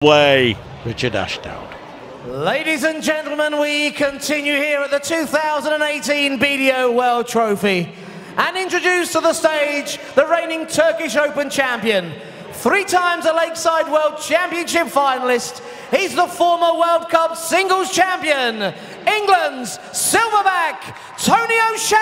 Way, Richard Ashdown. Ladies and gentlemen, we continue here at the 2018 BDO World Trophy and introduce to the stage the reigning Turkish Open champion, 3 times a Lakeside World Championship finalist. He's the former World Cup singles champion, England's silverback, Tony O'Shea.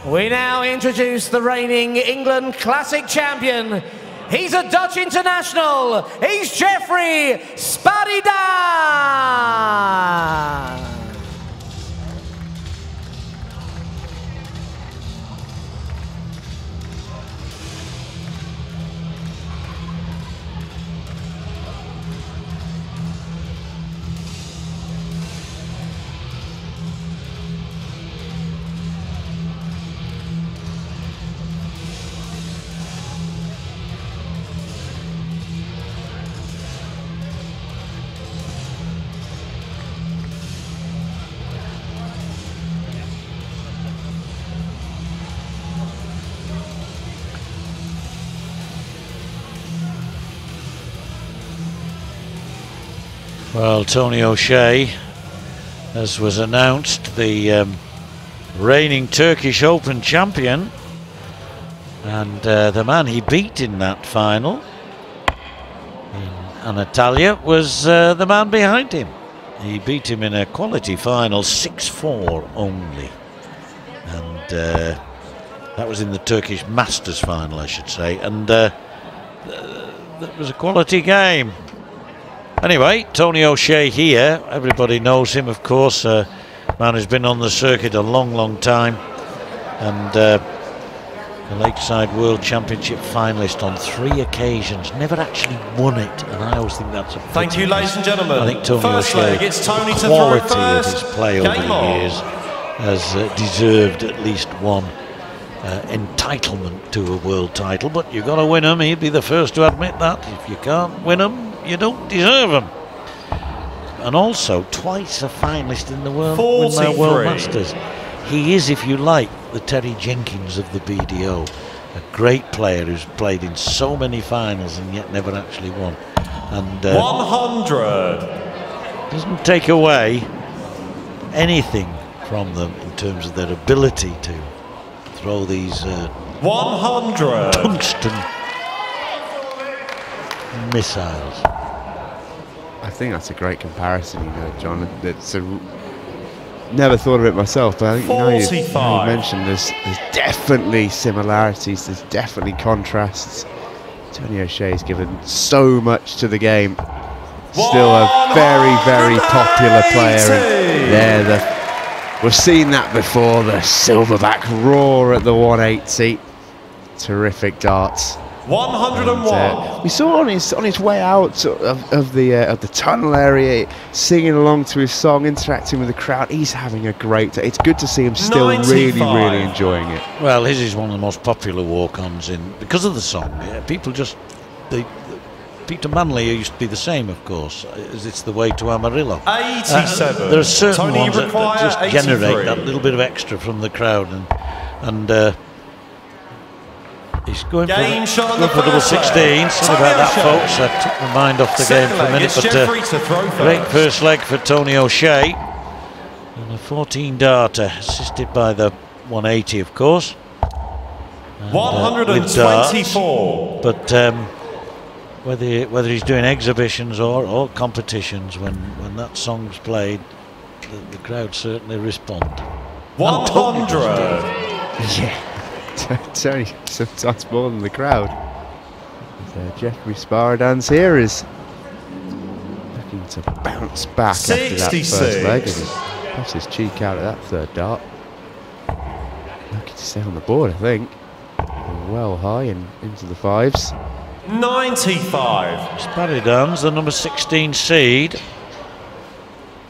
We now introduce the reigning England Classic champion. He's a Dutch international. He's Jeffrey Sparidaans. Well, Tony O'Shea, as was announced, the reigning Turkish Open champion, and the man he beat in that final, in Antalya, was the man behind him. He beat him in a quality final, 6-4 only, and that was in the Turkish Masters final, I should say, and that was a quality game. Anyway, Tony O'Shea here, everybody knows him, of course, a man who's been on the circuit a long time, and a Lakeside World Championship finalist on 3 occasions, never actually won it, and I always think that's a pity. Thank you, ladies and gentlemen. I think Tony First O'Shea, leg, it's Tony to quality throw of first. his play over the years, has deserved at least one entitlement to a world title, but you've got to win them. He'd be the first to admit that. If you can't win them, you don't deserve them. And also twice a finalist in the World Masters. He is, if you like, the Terry Jenkins of the BDO, a great player who's played in so many finals and yet never actually won. And 100 doesn't take away anything from them in terms of their ability to throw these 100 tungsten missiles. I think that's a great comparison, you know, John. It's never thought of it myself, but I think you mentioned there's definitely similarities, there's definitely contrasts. Tony O'Shea's given so much to the game. Still a very popular player. And we've seen that before, the silverback roar at the 180. Terrific darts. 101. We saw on his way out of the tunnel area, singing along to his song, interacting with the crowd. He's having a great day. It's good to see him still 95. really enjoying it. Well, his is one of the most popular walk-ons because of the song. Yeah, people just Peter Manley used to be the same, of course, as it's the way to Amarillo. 87. There are certain Tony ones that just 83. generate that little bit of extra from the crowd, and He's going Game shot on for the double first 16. leg. Sorry about that, folks. I took my mind off the game Second for a leg, minute. it's But Jeffrey to throw great first. first leg for Tony O'Shea. And a 14 darter, assisted by the 180, of course. And, 124. But whether he's doing exhibitions or competitions, when that song's played, the crowd certainly respond. 100. Yeah, Tony sometimes more than the crowd. Jeffrey Sparidaans here is looking to bounce back 66. after that first leg, and he puffs his cheek out at that third dart. Lucky to stay on the board, I think. Well high and into the fives. 95. Sparidaans, the number 16 seed.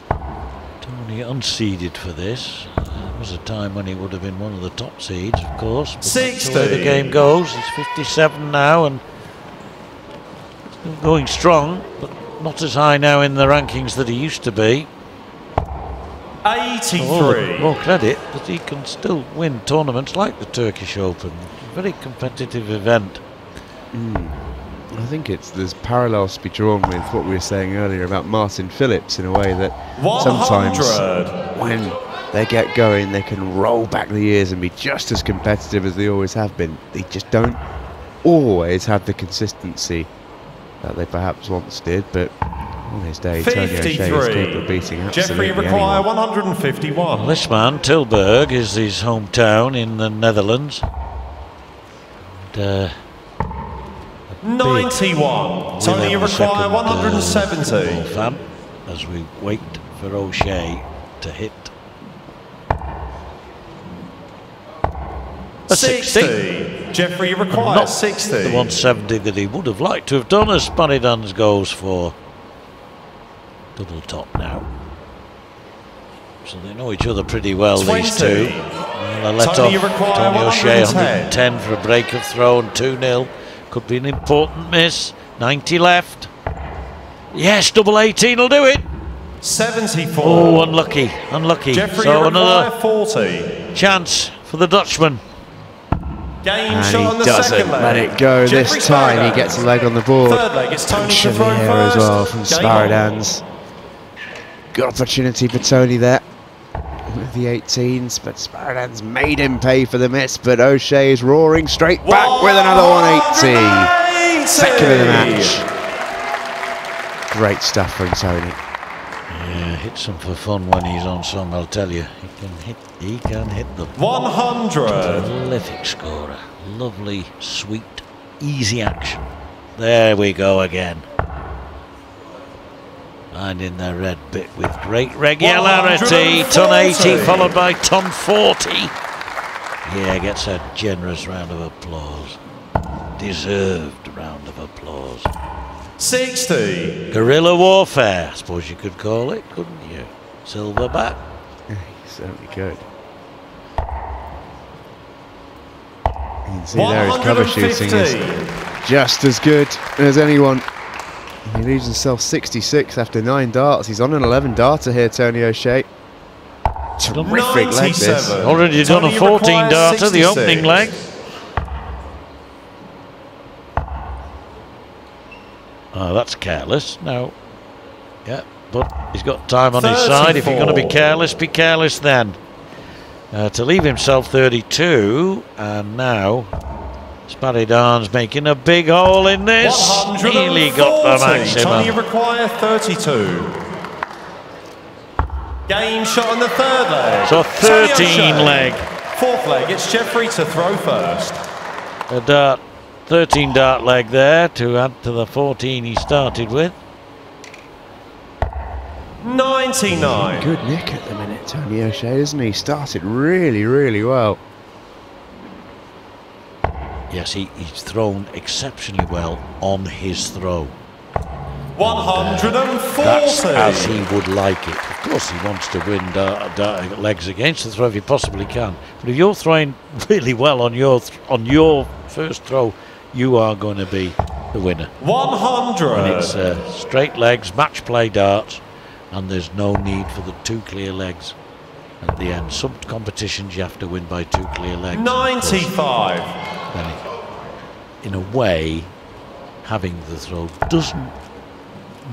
Tony unseeded for this. There was a time when he would have been one of the top seeds, of course. But 60. that's the way the game goes. He's 57 now and still going strong, but not as high now in the rankings that he used to be. 83. More credit that he can still win tournaments like the Turkish Open. Very competitive event. I think there's parallels to be drawn with what we were saying earlier about Martin Phillips, in a way that 100. sometimes when they get going, they can roll back the years and be just as competitive as they always have been. They just don't always have the consistency that they perhaps once did, but on his day, Tony O'Shea is capable of beating absolutely Jeffrey require anyone. 151. Well, this man, Tilburg, is his hometown in the Netherlands. And, 91. Tony, you require 170. Fan, as we wait for O'Shea to hit a 60. Jeffrey, you require Not 60. the 170 that he would have liked to have done, as Sparidaans goes for double top now. So they know each other pretty well, 20. these two. Well, I let Tony, you off require Tony O'Shea 110. 110 for a break of throw and 2-0. Could be an important miss. 90 left. Yes, double 18 will do it. 74. Oh, unlucky. Jeffrey, So you another require 40. chance for the Dutchman. Game And shot on he the doesn't second leg. let it go Jeffrey this time. He Sparidaans. gets a leg on the board. Third leg, it's Tony to throw Chevalier first. as well from Game Sparidaans. Good opportunity for Tony there with the 18s, but Sparidaans made him pay for the miss, but O'Shea is roaring straight back with another 180. 180. Second of the match. Great stuff from Tony. Yeah, hits them for fun when he's on song, I'll tell you. He can hit them. 100. Prolific scorer. Lovely, sweet, easy action. There we go again. Finding the red bit with great regularity. Ton 80 followed by ton 40. Yeah, gets a generous round of applause. Deserved round of applause. 60. Guerrilla warfare, I suppose you could call it, couldn't you? Silverback. He certainly could. You can see there his cover shooting is just as good as anyone. He leaves himself 66 after 9 darts. He's on an 11 darter here, Tony O'Shea. Terrific leg this. 97. Already done a Tony 14 requires darter, the 66. opening leg. Oh, that's careless. No. Yeah, but he's got time on his side. If you're going to be careless then. To leave himself 32, and now Sparidaans making a big hole in this. 140. Nearly got the maximum. Tony require 32. Game shot on the third leg. So Tony 13 O'Shea. leg. Fourth leg, it's Jeffrey to throw first. A dart, 13 dart leg there to add to the 14 he started with. 99. Good nick at the minute, Tony O'Shea, isn't he? Started really, really well. Yes, he's thrown exceptionally well on his throw. 140. That's as he would like it. Of course, he wants to win legs against the throw if he possibly can. But if you're throwing really well on your first throw, you are going to be the winner. 100. And it's straight legs, match play darts, and there's no need for the 2 clear legs at the end. Some competitions you have to win by 2 clear legs. 95. in a way, having the throw doesn't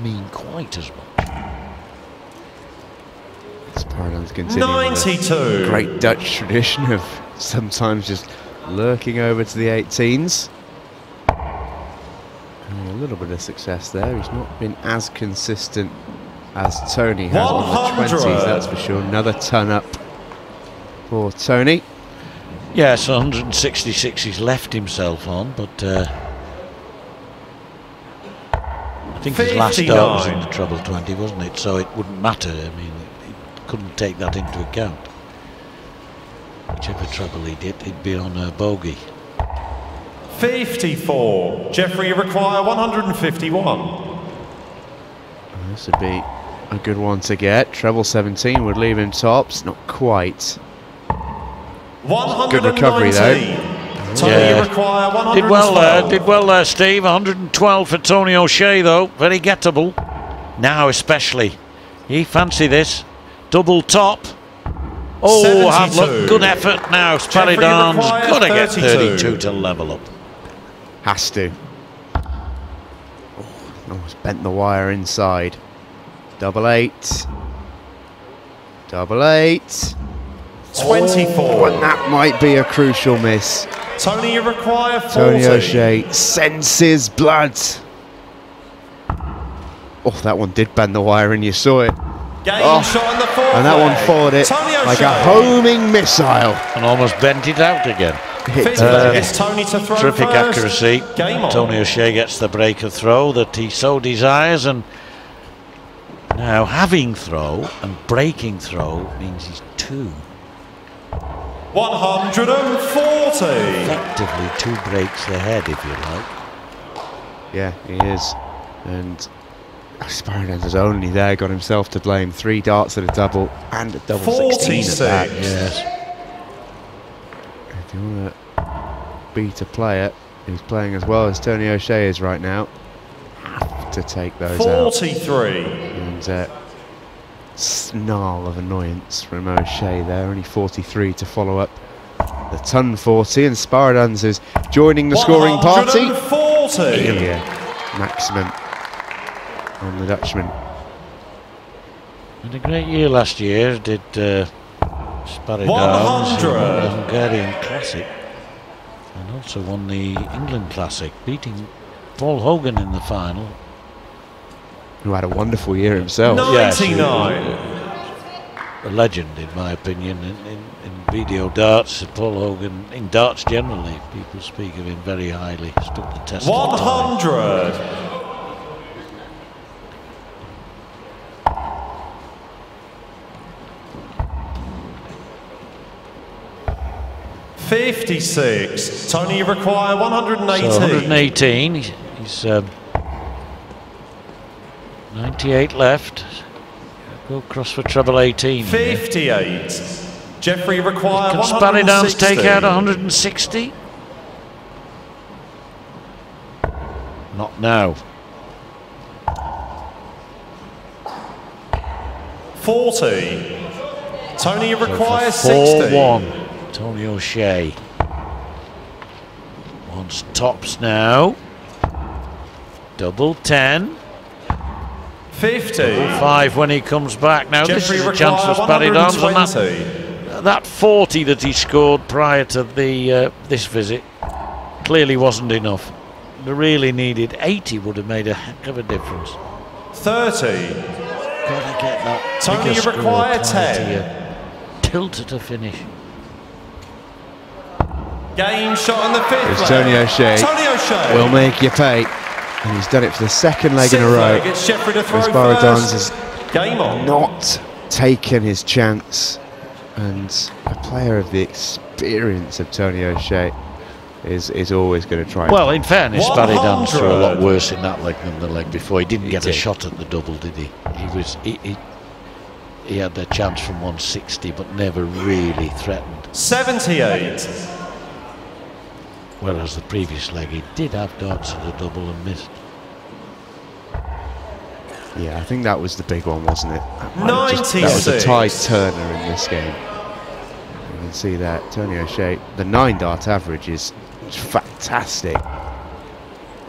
mean quite as much. Sparidaans continuing the great Dutch tradition of sometimes just lurking over to the 18s. And a little bit of success there. He's not been as consistent as Tony has on the 20s, that's for sure. Another ton up for Tony. Yes, 166 he's left himself on, but I think his last start was in the treble 20, wasn't it? So it wouldn't matter. I mean, he couldn't take that into account. Whichever treble he did, he'd be on a bogey. 54. Jeffrey, you require 151. This would be a good one to get. Treble 17 would leave him tops. Not quite. 190. Good recovery though. Tony, you require 112. Did well there, Steve. 112 for Tony O'Shea though. Very gettable. Now especially. He fancy this. Double top. Oh, hard luck. Good effort now. Sparidaans got to get 32 to level up. Has to. Oh, almost bent the wire inside. Double 8. Double 8. 24. And that might be a crucial miss. Tony, you require 40. Tony O'Shea senses blood. Oh, that one did bend the wire and you saw it. Game shot in the fourth. And that one followed it like a homing missile. And almost bent it out again. It's Tony to throw terrific first. accuracy. Game on. Tony O'Shea gets the breaker throw that he so desires, and now having throw and breaking throw means he's 2. 140. Effectively 2 breaks ahead, if you like. Yeah, he is. And Sparidaans has only there got himself to blame. 3 darts at a double and a double 16 at that. Yes. If you want to beat a player who's playing as well as Tony O'Shea is right now, have to take those 43. out. And snarl of annoyance from O'Shea there. Only 43 to follow up the ton 40, and Sparidaans is joining the scoring party. 140. Yeah, maximum on the Dutchman. Had a great year last year, did Sparidaans, 100. won the Hungarian Classic and also won the England Classic, beating Paul Hogan in the final. Who had a wonderful year himself. 99. A legend, in my opinion, in video darts. Paul Hogan, in darts generally, people speak of him very highly. Stood the test. 100. 56. Tony, you require 118. So 118. He's 98 left. Go across for treble 18. 58. Jeffrey, you require Can 160. Sparidaans take out 160? Not now. 40. Tony, you So require for 60. 4-1. Tony O'Shea wants tops now. Double 10. 50. Double 5 when he comes back. Now Jeffrey, this is a chance for Sparidaans, and 120. that 40 that he scored prior to the this visit clearly wasn't enough. They really needed 80. Would have made a heck of a difference. 30. Gotta get that. Tony, bigger you score require prior to 10. your tilter to finish. Game shot on the fifth It's leg. Tony O'Shea. Tony O'Shea Will make you pay. And he's done it for the second leg in a row. It's Jeffrey to throw Sparidaans first. has Game on. not taken his chance. And a player of the experience of Tony O'Shea is always going to try. Well, in fairness, 100. Sparidaans threw a lot worse in that leg than the leg before. He didn't get a did. shot at the double, did he? He had the chance from 160, but never really threatened. 78. Whereas the previous leg, he did have darts at the double and missed. Yeah, I think that was the big one, wasn't it? That was a 96. tide turner in this game. You can see that Tony O'Shea, the 9 dart average is fantastic.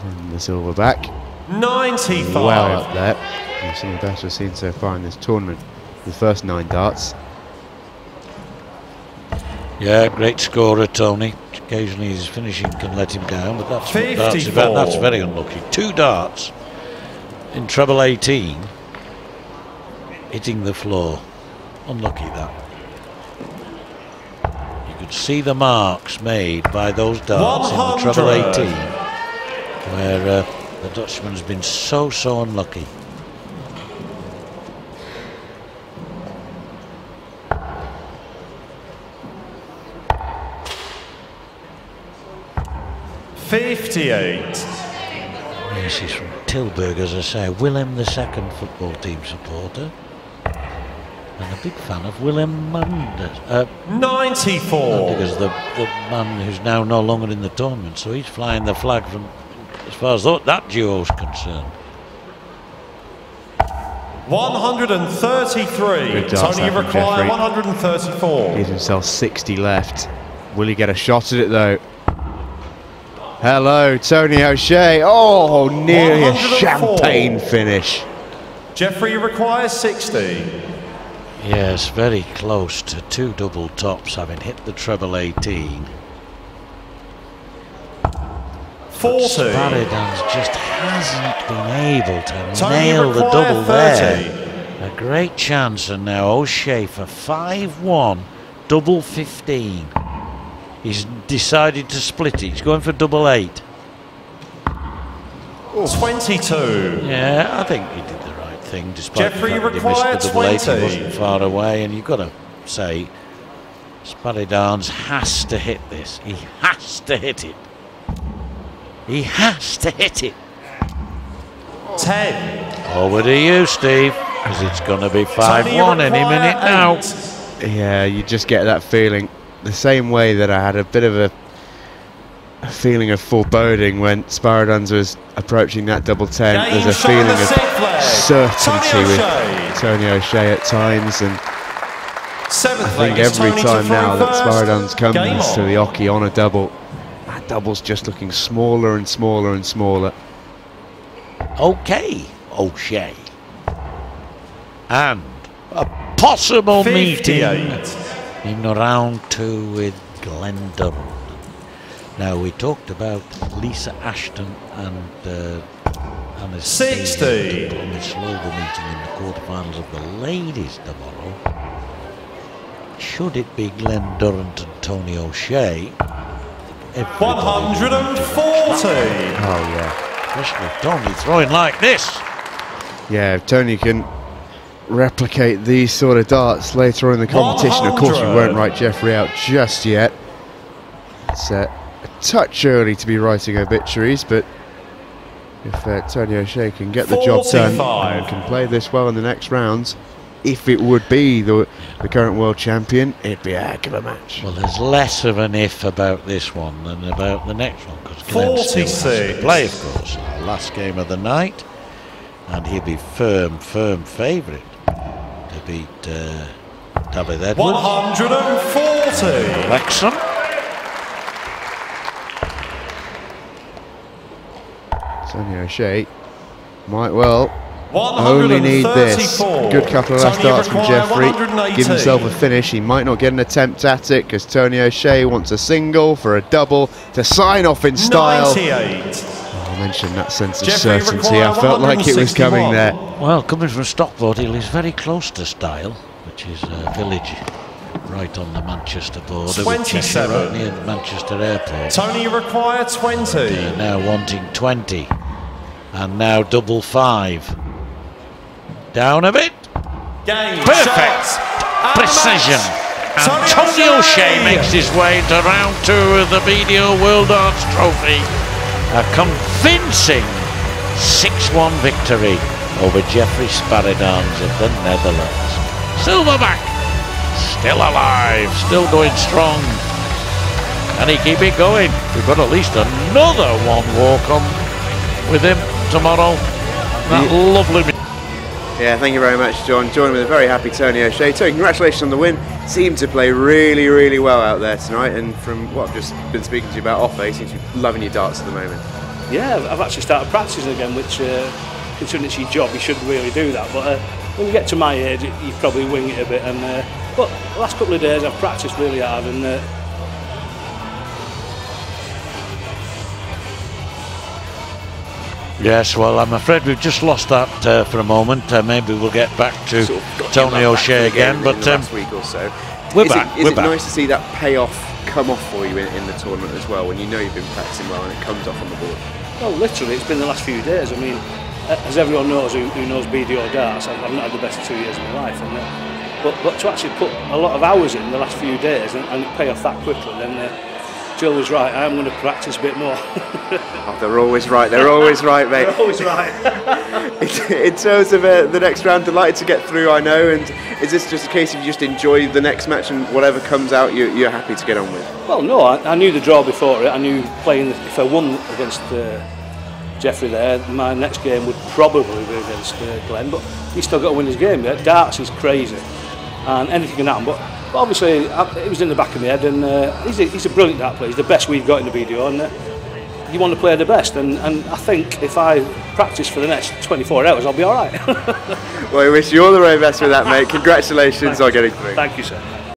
And the silverback. 95. Well up there. You've seen the best we've seen so far in this tournament. The first 9 darts. Yeah, great scorer, Tony. Occasionally his finishing can let him down, but that's what darts is 54. about. That's very unlucky. 2 darts in treble 18, hitting the floor. Unlucky that. You could see the marks made by those darts 100. in the treble 18, where the Dutchman's been so unlucky. This is from Tilburg, as I say, Willem II football team supporter, and a big fan of Willem Manders. 94. Because the man who's now no longer in the tournament, so he's flying the flag from, as far as that duo's concerned. 133. Good darts Tony there from require Jeffrey. 134. Gives himself 60 left. Will he get a shot at it though? Hello, Tony O'Shea. Oh, nearly a 104. champagne finish. Jeffrey requires 60. Yes, very close to 2 double tops, having hit the treble 18. 40. Sparidaans just hasn't been able to Tony nail the require double 30. there. A great chance, and now O'Shea for 5-1, double 15. He's decided to split it. He's going for double 8. 22. Yeah, I think he did the right thing, despite Jeffrey the fact that he required missed the double 8. He 20. wasn't far away, and you've got to say, Sparidaans has to hit this. He has to hit it. He has to hit it. 10. Over to you, Steve, because it's going to be 5-1 any minute now. Yeah, you just get that feeling. The same way that I had a bit of a feeling of foreboding when Sparidaans was approaching that double 10. Game There's a shot feeling on the of sixth leg. certainty Tony with O'Shea. Tony O'Shea at times, and I 7th think leg is every Tony to time throw now that first. Sparidaans Game comes to on. the hockey on a double, that double's just looking smaller and smaller and smaller. Okay, O'Shea. And a possible 58. meeting in round 2 with Glendon. Now, we talked about Lisa Ashton and Anastasia 60. Slova meeting in the quarterfinals of the ladies tomorrow. Should it be Glenn Durrant and Tony O'Shea, 140. Oh yeah. especially if Tony throwing like this. Yeah, if Tony can replicate these sort of darts later on in the competition. Of course, we 100. won't write Jeffrey out just yet. It's a touch early to be writing obituaries, but if Tony O'Shea can get the job done 45. and can play this well in the next rounds, if it would be the current world champion, it'd be a heck of a match. Well, there's less of an if about this one than about the next one, because Glenn still has to 46. play, of course, our last game of the night, and he'll be firm favourite to beat David Edwards. 140. Wrexham. Tony O'Shea might well 134. only need this. Good couple of last Tony darts from require Jeffrey. 118. Give himself a finish. He might not get an attempt at it because Tony O'Shea wants a single for a double to sign off in style. 98. I mentioned that sense of Jeffrey certainty. I felt like it was coming there. Well, coming from Stockport, he lives very close to Style, which is a village right on the Manchester border, with Cheshire, 27. right near Manchester Airport. Tony require 20. Now wanting 20, and now double 5. Down a bit. Game. Perfect Shots. And precision. match. And Tony O'Shea makes his way into round 2 of the BDO World Darts Trophy. A convincing 6-1 victory over Jeffrey Sparidaans of the Netherlands. Silverback, still alive, still going strong. Can he keep it going? We've got at least another one walk on with him tomorrow. That lovely. Yeah, thank you very much, John. Joining with a very happy Tony O'Shea. Tony, congratulations on the win. Seemed to play really, really well out there tonight, and from what I've just been speaking to you about off air, seems to be loving your darts at the moment. Yeah, I've actually started practicing again, which, considering it's your job, you shouldn't really do that. But when you get to my age, you probably wing it a bit. And but the last couple of days, I've practiced really hard. And yes, well, I'm afraid we've just lost that for a moment. Maybe we'll get back to Sort of Tony O'Shea again. But in the last week or so, we're back. Is it nice to see that payoff come off for you in the tournament as well, when you know you've been practicing well and it comes off on the board? well, literally, it's been the last few days. I mean, as everyone knows who knows BDO darts, I've not had the best 2 years of my life. And but to actually put a lot of hours in the last few days and pay off that quickly, then Jill was right. I am going to practice a bit more. Oh, they're always right. They're always right, mate. They're always right. In terms of the next round, delighted to get through, I know. And is this just a case of you just enjoy the next match and whatever comes out, you're happy to get on with? Well, no, I knew the draw before it. I knew playing, if I won against Jeffrey there, my next game would probably be against Glenn, but he's still got to win his game. Darts is crazy, and anything can happen. But obviously, it was in the back of my head, and he's a brilliant dart player. He's the best we've got in the BDO, and you want to play the best. And I think if I practice for the next 24 hours, I'll be all right. Well, I wish you all the very best with that, mate. Congratulations on getting through. Thank you, sir.